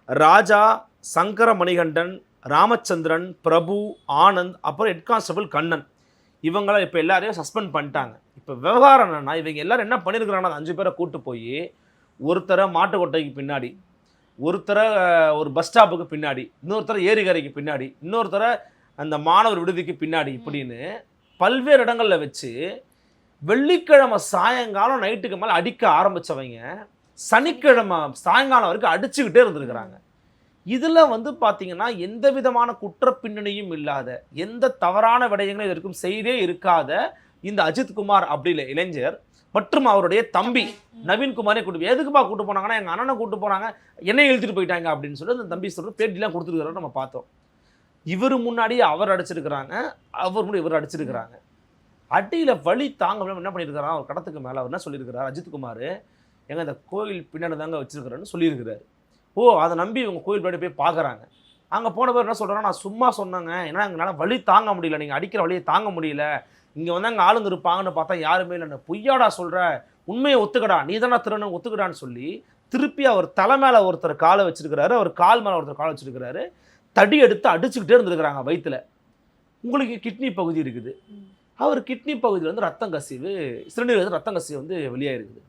ராஜா, சங்கர மணிகண்டன், ராமச்சந்திரன், பிரபு, ஆனந்த், அப்புறம் head constable Kannan, இவங்களாம் இப்போ எல்லாரையும் சஸ்பெண்ட் பண்ணிட்டாங்க. இப்போ விவகாரம் என்னன்னா, இவங்க எல்லாரும் என்ன பண்ணியிருக்கிறாங்கன்னா, அந்த 5 பேரை கூட்டு போய் ஒருத்தரை மாட்டுக்கொட்டைக்கு பின்னாடி, ஒருத்தரை ஒரு பஸ் ஸ்டாப்புக்கு பின்னாடி, இன்னொருத்தரை ஏரிக்கரைக்கு பின்னாடி, இன்னொருத்தரை அந்த மாணவர் விடுதிக்கு பின்னாடி, இப்படின்னு பல்வேறு இடங்களில் வச்சு வெள்ளிக்கிழமை சாயங்காலம் நைட்டுக்கு மேலே அடிக்க ஆரம்பித்தவங்க சனிக்கிழமை சாயங்காலம் வரைக்கும் அடிச்சுக்கிட்டே இருந்திருக்கிறாங்க. இதில் வந்து பார்த்தீங்கன்னா எந்த விதமான குற்ற பின்னணியும் இல்லாத, எந்த தவறான விடயங்களும் இதற்கும் செய்தே இருக்காத இந்த அஜித்குமார் அப்படி இல்லை இளைஞர் மற்றும் அவருடைய தம்பி நவீன்குமாரே கூட்டு எதுக்குப்பா கூட்டு போனாங்கன்னா, எங்கள் அண்ணனை கூட்டு போனாங்க, என்னை இழுத்துட்டு போயிட்டாங்க அப்படின்னு சொல்லி அந்த தம்பி சொல்கிற பேட்டிலாம் கொடுத்துருக்காரு. நம்ம பார்த்தோம். இவர் முன்னாடி அவர் அடிச்சிருக்கிறாங்க, அவர் முன்னாடி இவர் அடிச்சிருக்கிறாங்க. அடியில் வலி தாங்க முடியாமல் என்ன பண்ணியிருக்கிறார், அவர் கடத்துக்கு மேலே அவர் என்ன சொல்லியிருக்கிறார், அஜித்குமார் எங்கள் இந்த கோயில் பின்னாடி தாங்க வச்சிருக்கிறேன்னு சொல்லியிருக்கிறாரு. ஓ, அதை நம்பி இவங்க கோயில் பின்னாடி போய் பார்க்குறாங்க. அங்கே போன பேர் என்ன சொல்கிறாங்க, நான் சும்மா சொன்னேங்க, ஏன்னா எங்களால் வலி தாங்க முடியல, நீங்கள் அடிக்கிற வழியை தாங்க முடியல, இங்கே வந்து அங்கே ஆளுங்க இருப்பாங்கன்னு பார்த்தா யாருமே இல்லை, பொய்யாடா சொல்கிற, உண்மையை ஒத்துக்கடா, நீ தானே திருன்னு ஒத்துக்கடான்னு சொல்லி திருப்பி அவர் தலை மேலே ஒருத்தர் காலை வச்சிருக்கிறாரு, அவர் கால் மேலே ஒருத்தர் காலை வச்சிருக்கிறாரு, தடி எடுத்து அடிச்சுக்கிட்டே இருந்திருக்கிறாங்க வயிற்றுல. உங்களுக்கு கிட்னி பகுதி இருக்குது, அவர் கிட்னி பகுதியில் வந்து ரத்தம் கசிவு, சிறுநீர் ரத்தம் கசிவு வந்து வெளியாயிருக்குது.